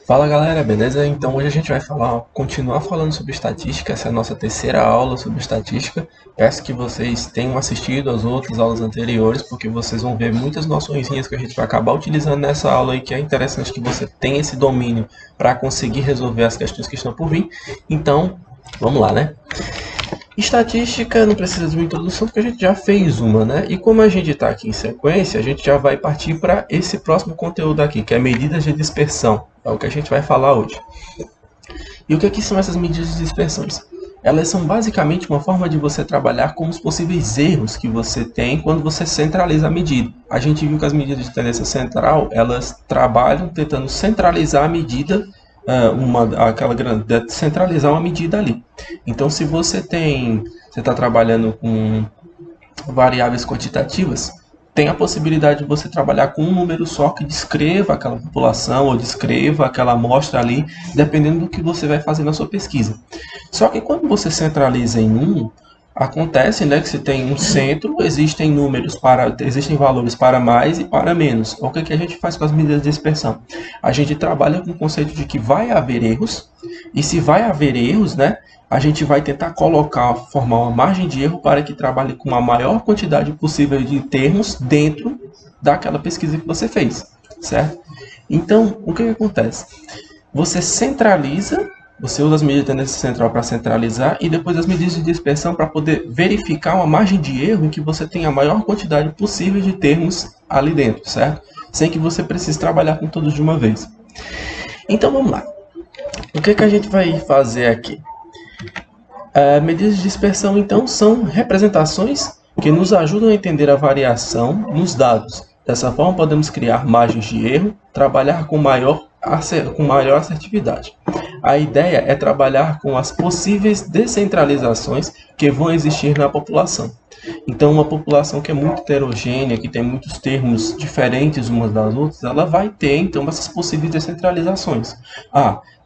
Fala galera, beleza? Então hoje a gente vai continuar falando sobre estatística, essa é a nossa terceira aula sobre estatística. Peço que vocês tenham assistido às outras aulas anteriores, porque vocês vão ver muitas noçõezinhas que a gente vai acabar utilizando nessa aula e que é interessante que você tenha esse domínio para conseguir resolver as questões que estão por vir. Então, vamos lá, né? Estatística não precisa de uma introdução porque a gente já fez uma, né? E como a gente está aqui em sequência, a gente já vai partir para esse próximo conteúdo aqui, que é medidas de dispersão. É o que a gente vai falar hoje. E o que são essas medidas de dispersões? Elas são basicamente uma forma de você trabalhar com os possíveis erros que você tem quando você centraliza a medida. A gente viu que as medidas de tendência central, elas trabalham tentando centralizar a medida, centralizar uma medida ali. Então, se você está trabalhando com variáveis quantitativas, tem a possibilidade de você trabalhar com um número só que descreva aquela população ou descreva aquela amostra ali, dependendo do que você vai fazer na sua pesquisa. Só que quando você centraliza em um, acontece, né, que se tem um centro, existem valores para mais e para menos. O que a gente faz com as medidas de dispersão? A gente trabalha com o conceito de que vai haver erros, e se vai haver erros, né, a gente vai tentar formar uma margem de erro para que trabalhe com a maior quantidade possível de termos dentro daquela pesquisa que você fez, certo? Então, o que acontece? Você centraliza, você usa as medidas de tendência central para centralizar e depois as medidas de dispersão para poder verificar uma margem de erro em que você tem a maior quantidade possível de termos ali dentro, certo? Sem que você precise trabalhar com todos de uma vez. Então, vamos lá. O que a gente vai fazer aqui? Medidas de dispersão, então, são representações que nos ajudam a entender a variação nos dados. Dessa forma, podemos criar margens de erro, trabalhar com maior assertividade. A ideia é trabalhar com as possíveis descentralizações que vão existir na população. Então, uma população que é muito heterogênea, que tem muitos termos diferentes umas das outras, ela vai ter, então, essas possíveis descentralizações.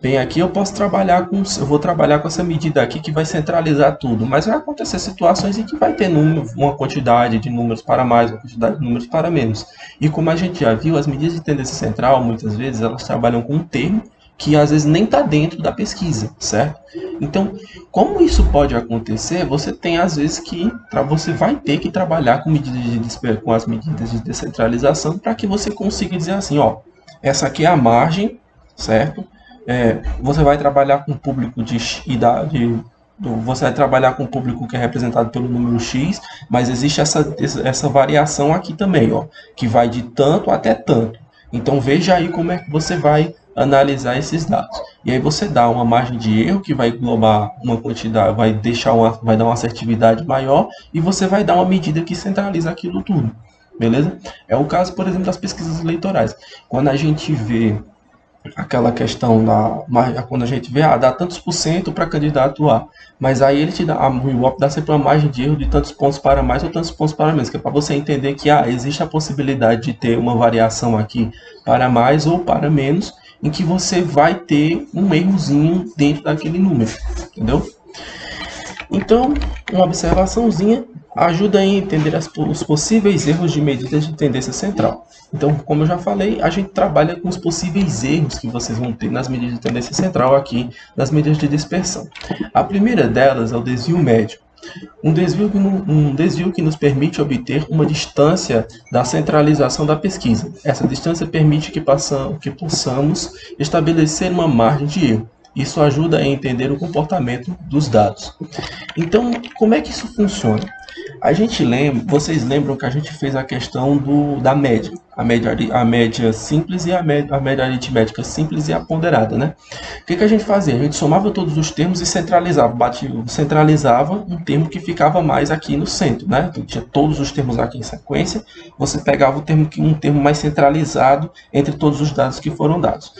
Bem, aqui eu vou trabalhar com essa medida aqui que vai centralizar tudo, mas vai acontecer situações em que vai ter uma quantidade de números para mais, uma quantidade de números para menos. E como a gente já viu, as medidas de tendência central, muitas vezes, elas trabalham com um termo que às vezes nem está dentro da pesquisa, certo? Então, como isso pode acontecer, você tem às vezes você vai ter que trabalhar com as medidas de descentralização para que você consiga dizer assim, ó, essa aqui é a margem, certo? Você vai trabalhar com público de idade, você vai trabalhar com um público que é representado pelo número X, mas existe essa variação aqui também, ó, que vai de tanto até tanto. Então veja aí como é que você vai analisar esses dados. E aí você dá uma margem de erro que vai englobar uma quantidade, vai dar uma assertividade maior e você vai dar uma medida que centraliza aquilo tudo. Beleza? É o caso, por exemplo, das pesquisas eleitorais. Quando a gente vê aquela questão quando a gente vê, dá tantos por cento para candidato A, mas aí ele te dá, o Ibope dá sempre uma margem de erro de tantos pontos para mais ou tantos pontos para menos, que é para você entender que existe a possibilidade de ter uma variação aqui para mais ou para menos, em que você vai ter um errozinho dentro daquele número, entendeu? Então, uma observaçãozinha ajuda a entender os possíveis erros de medidas de tendência central. Então, como eu já falei, a gente trabalha com os possíveis erros que vocês vão ter nas medidas de tendência central aqui, nas medidas de dispersão. A primeira delas é o desvio médio. Um desvio que nos permite obter uma distância da centralização da pesquisa. Essa distância permite que possamos estabelecer uma margem de erro. Isso ajuda a entender o comportamento dos dados. Então, como é que isso funciona? Vocês lembram que a gente fez a questão da média, a média simples e a média aritmética simples e a ponderada, né? O que a gente fazia? A gente somava todos os termos e centralizava um termo que ficava mais aqui no centro, né? Então, tinha todos os termos aqui em sequência, você pegava um termo mais centralizado entre todos os dados que foram dados.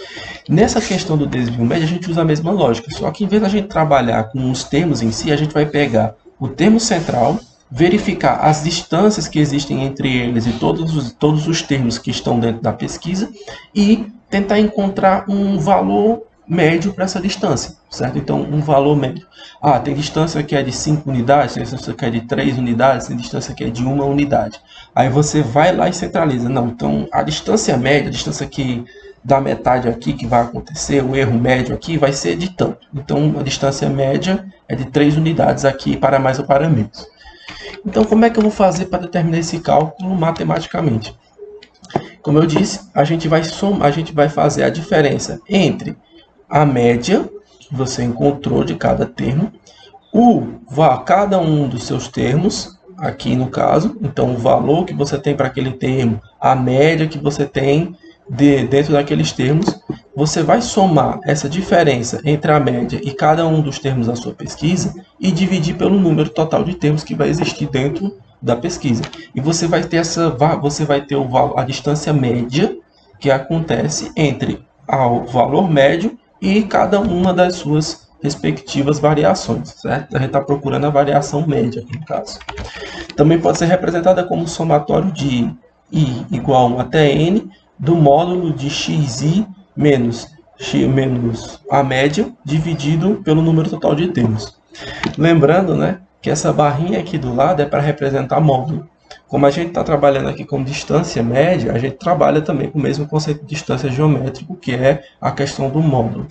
Nessa questão do desvio médio, a gente usa a mesma lógica, só que em vez da gente trabalhar com os termos em si, a gente vai pegar o termo central, verificar as distâncias que existem entre eles e todos os termos que estão dentro da pesquisa e tentar encontrar um valor médio para essa distância, certo? Então, um valor médio. Tem distância que é de 5 unidades, tem distância que é de 3 unidades, tem distância que é de 1 unidade. Aí você vai lá e centraliza. Não, então, a distância média, a distância que da metade aqui que vai acontecer, o erro médio aqui vai ser de tanto. Então, a distância média é de 3 unidades aqui para mais ou para menos. Então, como é que eu vou fazer para determinar esse cálculo matematicamente? Como eu disse, a gente vai fazer a diferença entre a média que você encontrou de cada termo, cada um dos seus termos, aqui no caso, então o valor que você tem para aquele termo, a média que você tem dentro daqueles termos, você vai somar essa diferença entre a média e cada um dos termos da sua pesquisa e dividir pelo número total de termos que vai existir dentro da pesquisa. E você vai ter a distância média que acontece entre o valor médio e cada uma das suas respectivas variações, certo? A gente está procurando a variação média aqui no caso. Também pode ser representada como somatório de i igual a 1 até n do módulo de xi menos a média dividido pelo número total de termos. Lembrando, né, que essa barrinha aqui do lado é para representar módulo. Como a gente está trabalhando aqui com distância média, a gente trabalha também com o mesmo conceito de distância geométrica, que é a questão do módulo.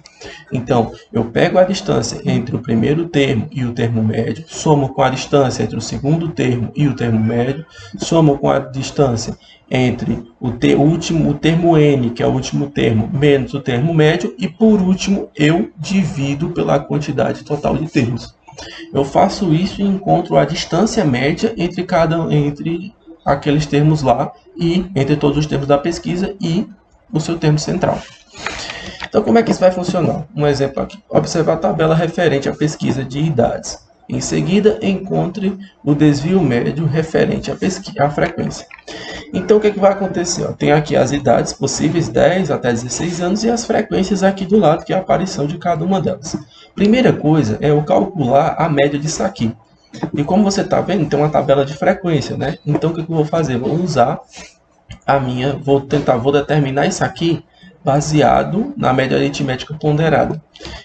Então, eu pego a distância entre o primeiro termo e o termo médio, somo com a distância entre o segundo termo e o termo médio, somo com a distância entre o termo n, que é o último termo, menos o termo médio, e por último, eu divido pela quantidade total de termos. Eu faço isso e encontro a distância média entre aqueles termos lá e entre todos os termos da pesquisa e o seu termo central. Então, como é que isso vai funcionar? Um exemplo aqui. Observar a tabela referente à pesquisa de idades. Em seguida, encontre o desvio médio referente à frequência. Então, o que vai acontecer? Tem aqui as idades possíveis, 10 até 16 anos, e as frequências aqui do lado, que é a aparição de cada uma delas. Primeira coisa é eu calcular a média disso aqui. E como você está vendo, tem uma tabela de frequência, né? Então, o que eu vou fazer? Vou usar vou determinar isso aqui baseado na média aritmética ponderada.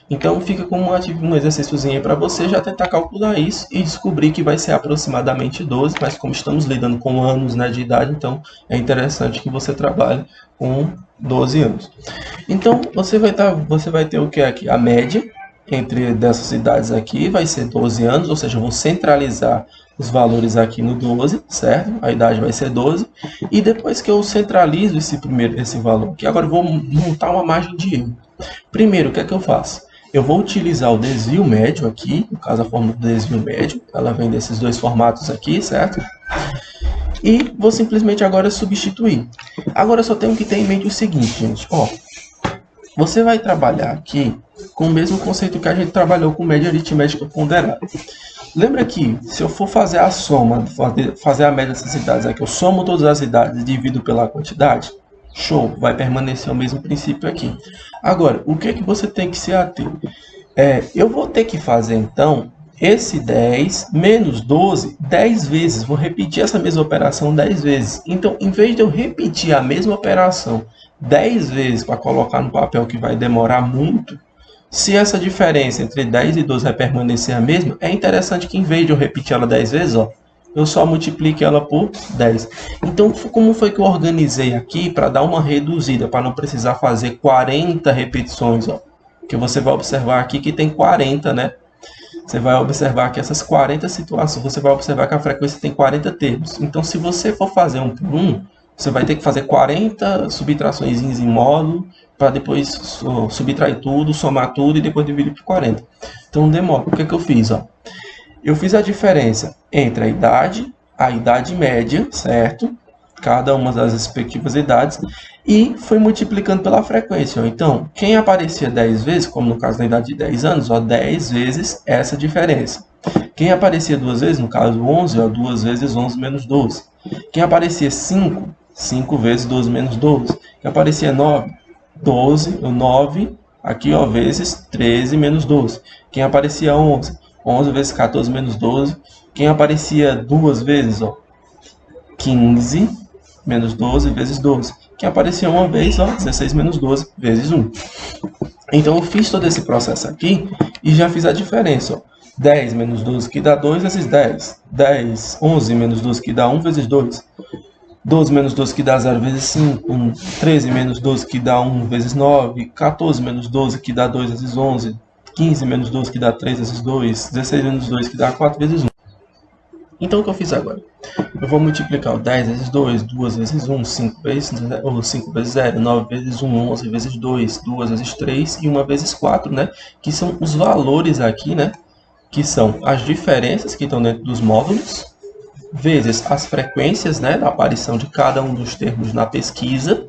Então, fica como um exercíciozinho para você já tentar calcular isso e descobrir que vai ser aproximadamente 12, mas como estamos lidando com anos, né, de idade, então é interessante que você trabalhe com 12 anos. Então, você vai ter o que aqui? A média entre dessas idades aqui vai ser 12 anos, ou seja, eu vou centralizar os valores aqui no 12, certo? A idade vai ser 12. E depois que eu centralizo esse valor aqui, agora eu vou montar uma margem de erro. Primeiro, o que é que eu faço? Eu vou utilizar o desvio médio aqui, no caso a fórmula do desvio médio, ela vem desses dois formatos aqui, certo? E vou simplesmente agora substituir. Agora eu só tenho que ter em mente o seguinte, gente, ó. Você vai trabalhar aqui com o mesmo conceito que a gente trabalhou com média aritmética ponderada. Lembra que se eu for fazer a soma, fazer a média dessas idades aqui, eu somo todas as idades e divido pela quantidade? Show, vai permanecer o mesmo princípio aqui. Agora, o que é que você tem que se ater? Eu vou ter que fazer, então, esse 10 menos 12 10 vezes. Vou repetir essa mesma operação 10 vezes. Então, em vez de eu repetir a mesma operação 10 vezes para colocar no papel, que vai demorar muito, se essa diferença entre 10 e 12 vai permanecer a mesma, é interessante que em vez de eu repetir ela 10 vezes, ó, eu só multiplique ela por 10. Então, como foi que eu organizei aqui para dar uma reduzida, para não precisar fazer 40 repetições, ó? Que você vai observar aqui que tem 40, né? Você vai observar que essas 40 situações, você vai observar que a frequência tem 40 termos. Então, se você for fazer um por um, você vai ter que fazer 40 subtrações em módulo, para depois subtrair tudo, somar tudo e depois dividir por 40. Então, demora. O que é que eu fiz? Ó? Eu fiz a diferença entre a idade média, certo? Cada uma das respectivas idades, e fui multiplicando pela frequência. Então, quem aparecia 10 vezes, como no caso da idade de 10 anos, ó, 10 vezes essa diferença. Quem aparecia 2 vezes, no caso 11, ó, 2 vezes 11 menos 12. Quem aparecia 5, 5 vezes 12 menos 12. Quem aparecia 9, 9, aqui ó, vezes 13 menos 12. Quem aparecia 11, 11 vezes 14 menos 12. Quem aparecia 2 vezes, ó, 15 menos 12 vezes 12. Quem aparecia uma vez, ó, 16 menos 12 vezes 1. Então eu fiz todo esse processo aqui e já fiz a diferença, ó. 10 menos 12 que dá 2 vezes 10. 11 menos 12 que dá 1 vezes 2. 12 menos 12 que dá 0 vezes 5, 13 menos 12 que dá 1 vezes 9, 14 menos 12 que dá 2 vezes 11, 15 menos 12 que dá 3 vezes 2, 16 menos 2 que dá 4 vezes 1. Então o que eu fiz agora? Eu vou multiplicar o 10 vezes 2, 2 vezes 1, 5 vezes 0, 9 vezes 1, 11 vezes 2, 2 vezes 3 e 1 vezes 4, né? Que são os valores aqui, né? Que são as diferenças que estão dentro dos módulos, vezes as frequências, né, da aparição de cada um dos termos na pesquisa.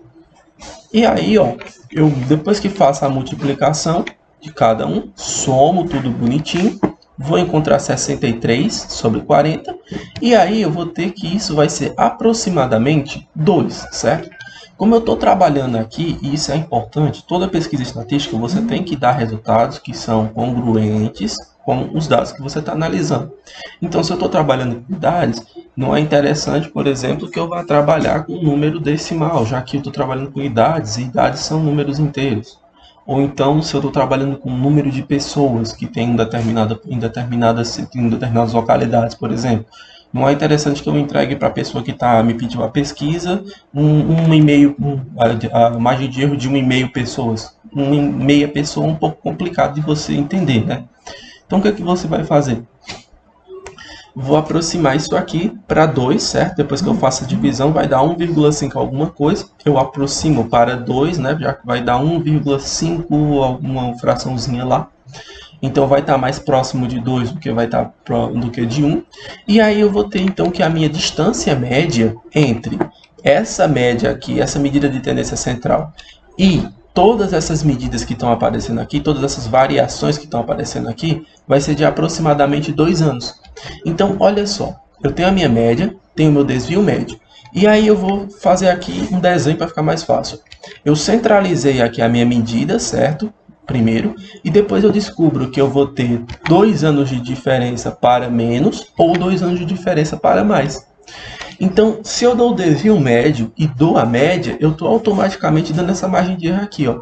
E aí, ó, eu depois que faço a multiplicação de cada um, somo tudo bonitinho, vou encontrar 63 sobre 40, e aí eu vou ter que isso vai ser aproximadamente 2, certo? Como eu estou trabalhando aqui, e isso é importante, toda pesquisa estatística você tem que dar resultados que são congruentes com os dados que você está analisando. Então, se eu estou trabalhando com idades, não é interessante, por exemplo, que eu vá trabalhar com um número decimal, já que eu estou trabalhando com idades, e idades são números inteiros. Ou então, se eu estou trabalhando com um número de pessoas que tem em determinadas localidades, por exemplo, não é interessante que eu entregue para a pessoa que me pedindo a pesquisa um e-mail, a margem de erro de 1,5 pessoas. 1,5 pessoa é um pouco complicado de você entender, né? Então, o que é que você vai fazer? Vou aproximar isso aqui para 2, certo? Depois que eu faço a divisão, vai dar 1,5 alguma coisa. Eu aproximo para 2, né? Já que vai dar 1,5 alguma fraçãozinha lá. Então, vai estar mais próximo de 2 do que vai estar do que de 1. E aí eu vou ter, então, que a minha distância média entre essa média aqui, essa medida de tendência central, e todas essas medidas que estão aparecendo aqui, todas essas variações que estão aparecendo aqui, vai ser de aproximadamente 2 anos. Então, olha só, eu tenho a minha média, tenho o meu desvio médio. E aí eu vou fazer aqui um desenho para ficar mais fácil. Eu centralizei aqui a minha medida, certo? Primeiro, e depois eu descubro que eu vou ter 2 anos de diferença para menos ou 2 anos de diferença para mais. Então, se eu dou o desvio médio e dou a média, eu estou automaticamente dando essa margem de erro aqui, ó.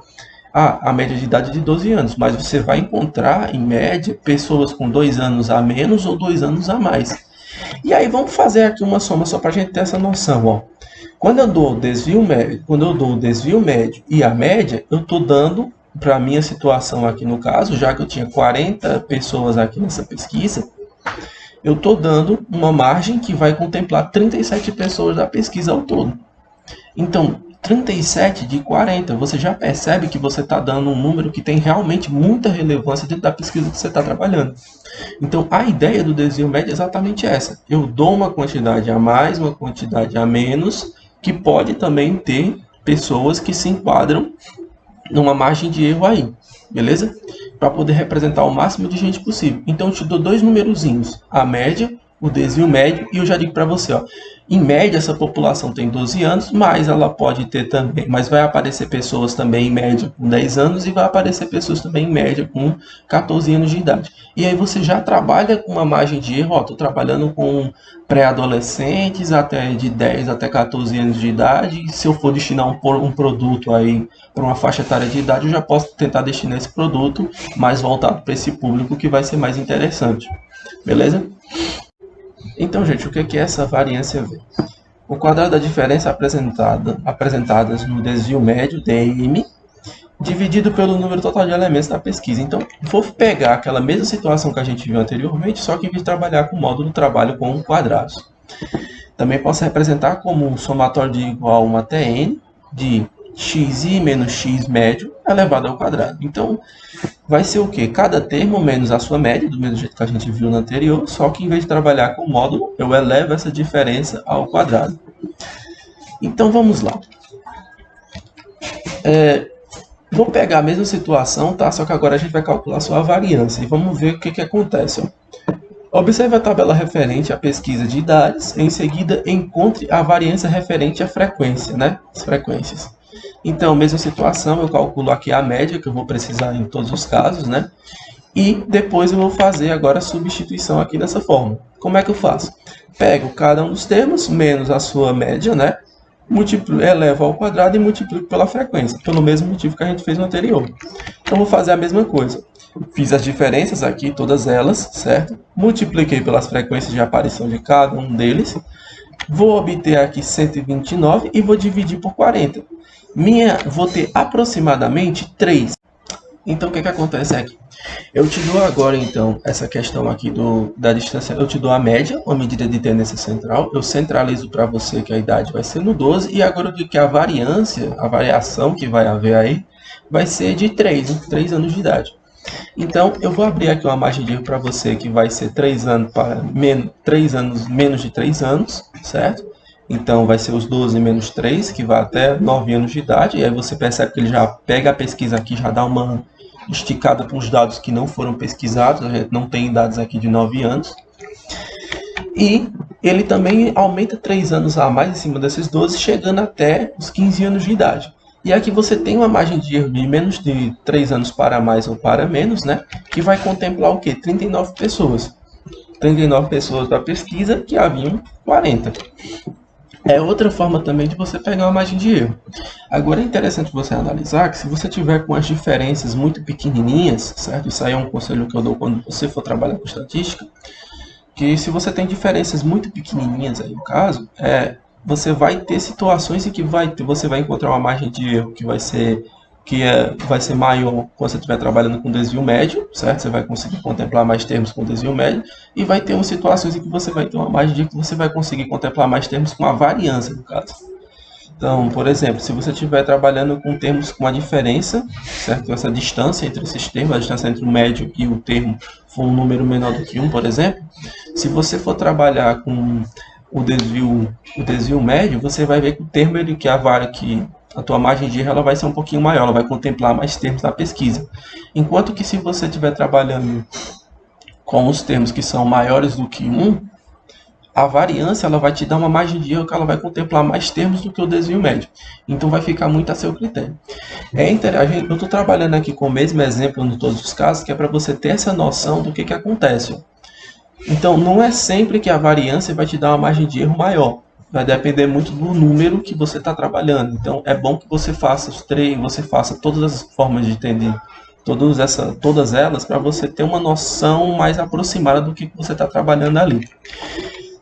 A média de idade é de 12 anos, mas você vai encontrar, em média, pessoas com 2 anos a menos ou 2 anos a mais. E aí vamos fazer aqui uma soma só para a gente ter essa noção, ó. Quando eu dou o desvio médio e a média, eu estou dando, para a minha situação aqui no caso, já que eu tinha 40 pessoas aqui nessa pesquisa, eu estou dando uma margem que vai contemplar 37 pessoas da pesquisa ao todo. Então, 37 de 40, você já percebe que você está dando um número que tem realmente muita relevância dentro da pesquisa que você está trabalhando. Então, a ideia do desvio médio é exatamente essa. Eu dou uma quantidade a mais, uma quantidade a menos, que pode também ter pessoas que se enquadram numa margem de erro aí, beleza? Para poder representar o máximo de gente possível. Então, eu te dou 2 numerozinhos, a média, o desvio médio, e eu já digo para você, ó, em média essa população tem 12 anos, mas ela pode ter também, mas vai aparecer pessoas também em média com 10 anos e vai aparecer pessoas também em média com 14 anos de idade. E aí você já trabalha com uma margem de erro, ó, estou trabalhando com pré-adolescentes até de 10 até 14 anos de idade, e se eu for destinar um produto aí para uma faixa etária de idade, eu já posso tentar destinar esse produto mais voltado para esse público que vai ser mais interessante. Beleza? Então, gente, o que é essa variância V? O quadrado da diferença apresentadas no desvio médio, DM, dividido pelo número total de elementos da pesquisa. Então, vou pegar aquela mesma situação que a gente viu anteriormente, só que em vez de trabalhar com o módulo, trabalho com quadrados. Também posso representar como um somatório de igual a 1 até n de xi menos x médio elevado ao quadrado. Então, vai ser o quê? Cada termo menos a sua média, do mesmo jeito que a gente viu no anterior, só que em vez de trabalhar com módulo, eu elevo essa diferença ao quadrado. Então, vamos lá. Vou pegar a mesma situação, tá? Só que agora a gente vai calcular só a variância e vamos ver o que acontece, ó. Observe a tabela referente à pesquisa de idades, em seguida encontre a variância referente à frequência, né? As frequências. Então, mesma situação, eu calculo aqui a média, que eu vou precisar em todos os casos, né? E depois eu vou fazer agora a substituição aqui dessa forma. Como é que eu faço? Pego cada um dos termos, menos a sua média, né? Elevo ao quadrado e multiplico pela frequência, pelo mesmo motivo que a gente fez no anterior. Então, vou fazer a mesma coisa. Fiz as diferenças aqui, todas elas, certo? Multipliquei pelas frequências de aparição de cada um deles. Vou obter aqui 129 e vou dividir por 40. Vou ter aproximadamente 3. Então, o que acontece aqui? Eu te dou agora, então, essa questão aqui da distância. Eu te dou a média, uma medida de tendência central. Eu centralizo para você que a idade vai ser no 12. E agora eu digo que a variância, a variação que vai haver aí, vai ser de 3 anos de idade. Então, eu vou abrir aqui uma margem de erro para você que vai ser 3 anos para 3 anos menos de 3 anos, certo? Então, vai ser os 12 menos 3, que vai até 9 anos de idade. E aí você percebe que ele já pega a pesquisa aqui, já dá uma esticada para os dados que não foram pesquisados. A gente não tem dados aqui de 9 anos. E ele também aumenta 3 anos a mais em cima desses 12, chegando até os 15 anos de idade. E aqui você tem uma margem de erro de menos de 3 anos para mais ou para menos, né? Que vai contemplar o quê? 39 pessoas. 39 pessoas da pesquisa que haviam 40. É outra forma também de você pegar uma margem de erro. Agora é interessante você analisar que se você tiver com as diferenças muito pequenininhas, certo? Isso aí é um conselho que eu dou quando você for trabalhar com estatística, que se você tem diferenças muito pequenininhas aí no caso, você vai ter situações em que você vai encontrar uma margem de erro que vai ser maior quando você estiver trabalhando com desvio médio, certo? Você vai conseguir contemplar mais termos com desvio médio, e vai ter umas situações em que você vai ter uma margem de erro que você vai conseguir contemplar mais termos com a variância, no caso. Então, por exemplo, se você estiver trabalhando com termos com a diferença, certo? Essa distância entre esses termos, a distância entre o médio e o termo for um número menor do que 1, por exemplo, se você for trabalhar com o desvio médio, você vai ver que o termo ele que a tua margem de erro ela vai ser um pouquinho maior, ela vai contemplar mais termos na pesquisa. Enquanto que se você estiver trabalhando com os termos que são maiores do que 1, a variância ela vai te dar uma margem de erro que ela vai contemplar mais termos do que o desvio médio. Então vai ficar muito a seu critério. Eu estou trabalhando aqui com o mesmo exemplo em todos os casos, que é para você ter essa noção do que acontece. Então não é sempre que a variância vai te dar uma margem de erro maior. Vai depender muito do número que você está trabalhando. Então é bom que você faça os três, você faça todas as formas de entender todas elas para você ter uma noção mais aproximada do que você está trabalhando ali.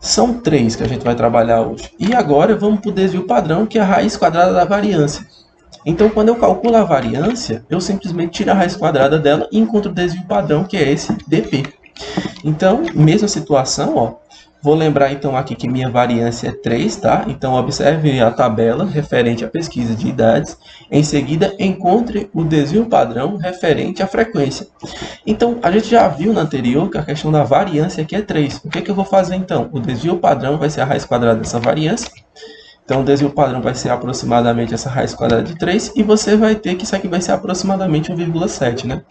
São 3 que a gente vai trabalhar hoje. E agora vamos para o desvio padrão, que é a raiz quadrada da variância. Então, quando eu calculo a variância, eu simplesmente tiro a raiz quadrada dela e encontro o desvio padrão, que é esse dp. Então, mesma situação, ó. Vou lembrar então aqui que minha variância é 3, tá? Então, observe a tabela referente à pesquisa de idades. Em seguida, encontre o desvio padrão referente à frequência. Então, a gente já viu na anterior que a questão da variância aqui é 3. O que eu vou fazer então? O desvio padrão vai ser a raiz quadrada dessa variância. Então, o desvio padrão vai ser aproximadamente essa raiz quadrada de 3. E você vai ter que isso aqui vai ser aproximadamente 1,7, né?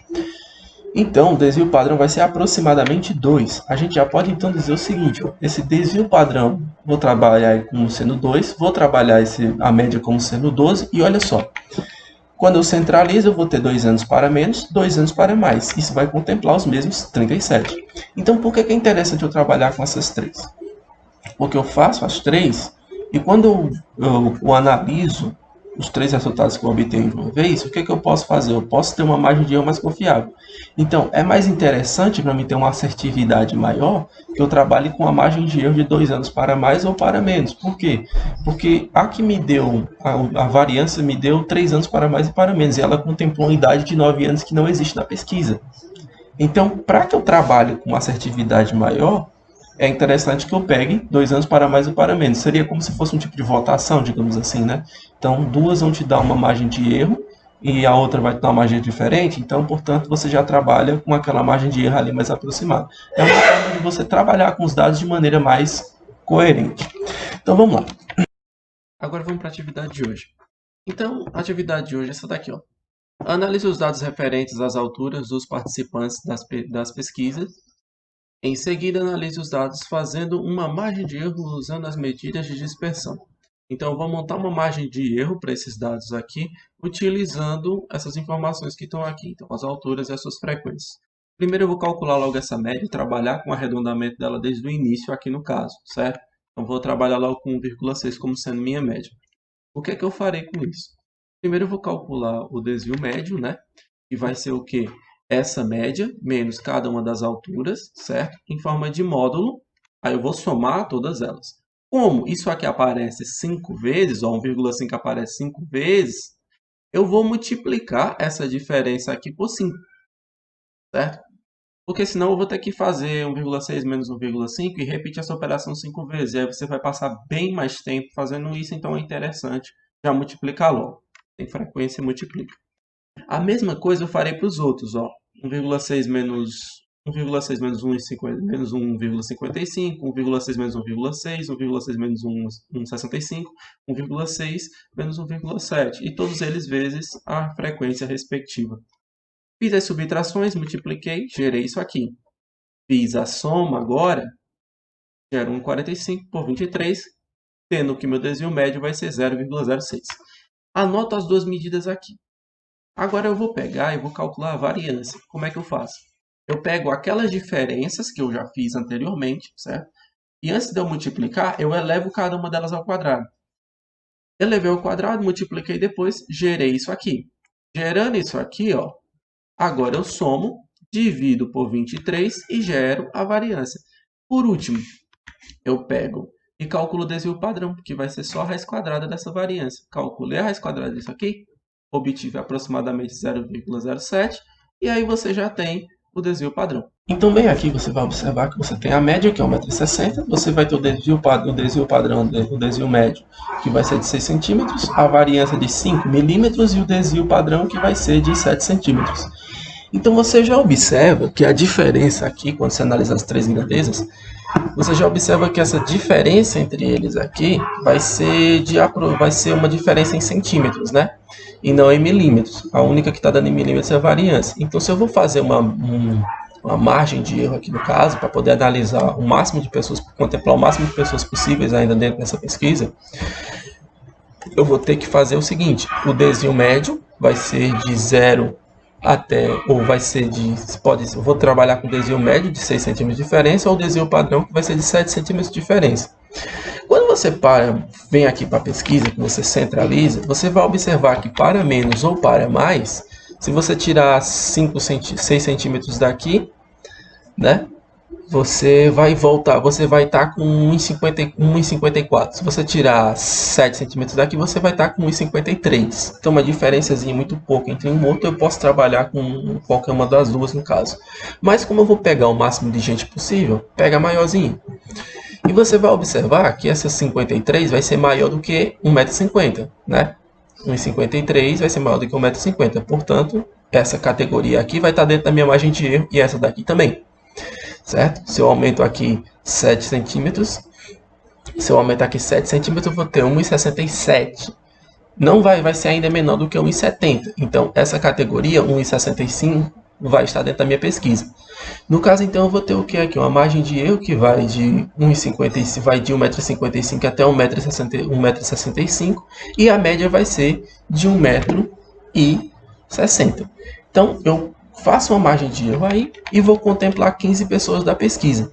Então, o desvio padrão vai ser aproximadamente 2. A gente já pode então dizer o seguinte, ó, esse desvio padrão, vou trabalhar como sendo 2, vou trabalhar a média como sendo 12, e olha só, quando eu centralizo, eu vou ter 2 anos para menos, 2 anos para mais. Isso vai contemplar os mesmos 37. Então, por que é interessante eu trabalhar com essas 3? Porque eu faço as 3, e quando eu analiso os 3 resultados que eu obtenho de uma vez, o que eu posso fazer? Eu posso ter uma margem de erro mais confiável. Então, é mais interessante para mim ter uma assertividade maior que eu trabalhe com a margem de erro de 2 anos para mais ou para menos. Por quê? Porque a que me deu, a variância me deu 3 anos para mais e para menos, e ela contemplou uma idade de 9 anos que não existe na pesquisa. Então, para que eu trabalhe com uma assertividade maior, é interessante que eu pegue 2 anos para mais ou para menos. Seria como se fosse um tipo de votação, digamos assim, né? Então, duas vão te dar uma margem de erro e a outra vai te dar uma margem diferente. Então, portanto, você já trabalha com aquela margem de erro ali mais aproximada. É uma forma de você trabalhar com os dados de maneira mais coerente. Então, vamos lá. Agora vamos para a atividade de hoje. Então, a atividade de hoje é essa daqui, ó. Analise os dados referentes às alturas dos participantes das pesquisas. Em seguida, analise os dados fazendo uma margem de erro usando as medidas de dispersão. Então, eu vou montar uma margem de erro para esses dados aqui, utilizando essas informações que estão aqui, então as alturas e as suas frequências. Primeiro, eu vou calcular logo essa média e trabalhar com o arredondamento dela desde o início aqui no caso, certo? Então, vou trabalhar logo com 1,6 como sendo minha média. O que é que eu farei com isso? Primeiro, eu vou calcular o desvio médio, né? Que vai ser o quê? Essa média menos cada uma das alturas, certo? Em forma de módulo. Aí eu vou somar todas elas. Como isso aqui aparece 5 vezes, ó, 1,5 aparece 5 vezes, eu vou multiplicar essa diferença aqui por 5, certo? Porque senão eu vou ter que fazer 1,6 menos 1,5 e repetir essa operação 5 vezes. E aí você vai passar bem mais tempo fazendo isso, então é interessante já multiplicar logo. Tem frequência, multiplica. A mesma coisa eu farei para os outros, ó. 1,6 menos 1,50 menos 1,55, 1,6 menos 1,6, 1,6 menos 1,65, 1,6 menos 1,7. E todos eles vezes a frequência respectiva. Fiz as subtrações, multipliquei, gerei isso aqui. Fiz a soma agora, gero 1,45 por 23, tendo que meu desvio médio vai ser 0,06. Anoto as duas medidas aqui. Agora eu vou pegar e vou calcular a variância. Como é que eu faço? Eu pego aquelas diferenças que eu já fiz anteriormente, certo? E antes de eu multiplicar, eu elevo cada uma delas ao quadrado. Elevei ao quadrado, multipliquei depois, gerei isso aqui. Gerando isso aqui, ó, agora eu somo, divido por 23 e gero a variância. Por último, eu pego e calculo o desvio padrão, que vai ser só a raiz quadrada dessa variância. Calculei a raiz quadrada disso aqui, obtive aproximadamente 0,07, e aí você já tem o desvio padrão. Então, bem aqui você vai observar que você tem a média, que é 1,60 m, você vai ter o desvio padrão, o desvio médio, que vai ser de 6 cm, a variância de 5 milímetros e o desvio padrão, que vai ser de 7 centímetros. Então você já observa que a diferença aqui, quando você analisa as três grandezas, você já observa que essa diferença entre eles aqui vai ser uma diferença em centímetros, né? E não em milímetros. A única que está dando em milímetros é a variância. Então, se eu vou fazer uma margem de erro aqui no caso, para poder analisar o máximo de pessoas, contemplar o máximo de pessoas possíveis ainda dentro dessa pesquisa, eu vou ter que fazer o seguinte: o desvio médio vai ser de 0 até, ou vai ser eu vou trabalhar com desvio médio de 6 centímetros de diferença, ou desvio padrão que vai ser de 7 centímetros de diferença. Quando você vem aqui para a pesquisa, que você centraliza, você vai observar que para menos ou para mais, se você tirar 6 centímetros daqui, né, você vai estar com 1,54. Se você tirar 7 centímetros daqui, você vai estar com 1,53. Então, uma diferençazinha muito pouco entre um e outro, eu posso trabalhar com qualquer uma das duas no caso. Mas como eu vou pegar o máximo de gente possível, pega a maiorzinha. E você vai observar que essa 53 vai ser maior do que 1,50 m, né? 1,53 vai ser maior do que 1,50 m. Portanto, essa categoria aqui vai estar dentro da minha margem de erro e essa daqui também. Certo? Se eu aumento aqui 7 centímetros, eu vou ter 1,67. Não vai ser ainda menor do que 1,70. Então, essa categoria, 1,65, vai estar dentro da minha pesquisa. No caso, então, eu vou ter o que aqui? Uma margem de erro que vai de 1,55, vai de 1,55 m até 1,65 m, e a média vai ser de 1,60 m. Então, eu faço uma margem de erro aí e vou contemplar 15 pessoas da pesquisa.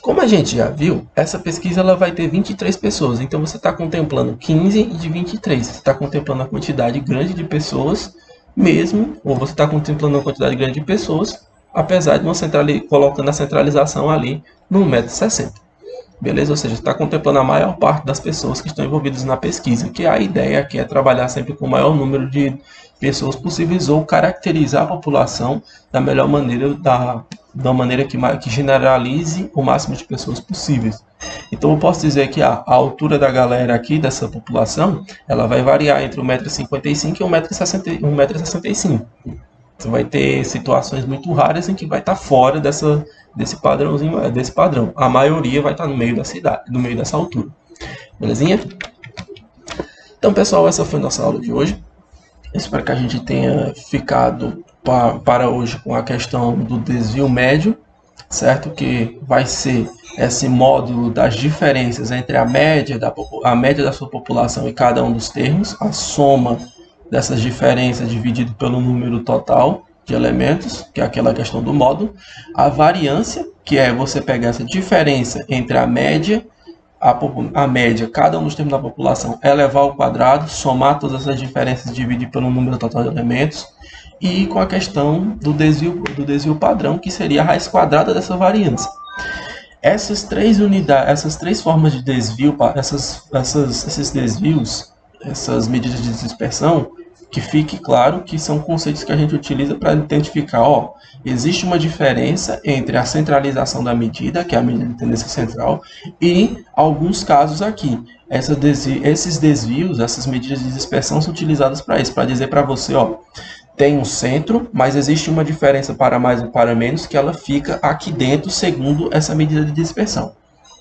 Como a gente já viu, essa pesquisa ela vai ter 23 pessoas, então você está contemplando 15 de 23, você está contemplando a quantidade grande de pessoas mesmo, ou você está contemplando uma quantidade grande de pessoas, apesar de colocando a centralização ali no 1,60 m. Beleza? Ou seja, está contemplando a maior parte das pessoas que estão envolvidas na pesquisa, que a ideia aqui é trabalhar sempre com o maior número de pessoas possíveis ou caracterizar a população da melhor maneira, da maneira que generalize o máximo de pessoas possíveis. Então eu posso dizer que a altura da galera aqui, dessa população, ela vai variar entre 1,55 m e 1,65 m. Você vai ter situações muito raras em que vai estar fora desse padrãozinho, desse padrão. A maioria vai estar no meio da cidade, no meio dessa altura. Belezinha? Então, pessoal, essa foi a nossa aula de hoje. Espero que a gente tenha ficado para hoje com a questão do desvio médio, certo? Que vai ser esse módulo das diferenças entre a média da sua população e cada um dos termos, a soma dessas diferenças dividido pelo número total de elementos, que é aquela questão do módulo, a variância, que é você pegar essa diferença entre a média, cada um dos termos da população, elevar ao quadrado, somar todas essas diferenças e dividir pelo número total de elementos, e com a questão do desvio padrão, que seria a raiz quadrada dessa variância. Essas três unidades, essas três formas de desvio, esses desvios, essas medidas de dispersão, que fique claro que são conceitos que a gente utiliza para identificar, ó, existe uma diferença entre a centralização da medida, que é a medida de tendência central, e alguns casos aqui. Esses desvios, essas medidas de dispersão são utilizadas para isso, para dizer para você, ó, tem um centro, mas existe uma diferença para mais ou para menos que ela fica aqui dentro segundo essa medida de dispersão.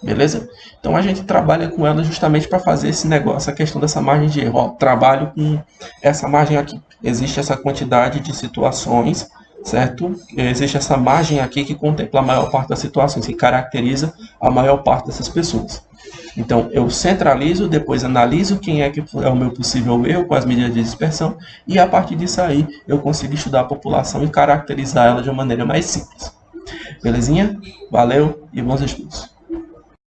Beleza? Então a gente trabalha com ela justamente para fazer esse negócio, a questão dessa margem de erro. Ó, trabalho com essa margem aqui. Existe essa quantidade de situações, certo? Existe essa margem aqui que contempla a maior parte das situações, que caracteriza a maior parte dessas pessoas. Então, eu centralizo, depois analiso quem é que é o meu possível erro com as medidas de dispersão, e a partir disso aí eu consigo estudar a população e caracterizar ela de uma maneira mais simples. Belezinha? Valeu e bons estudos!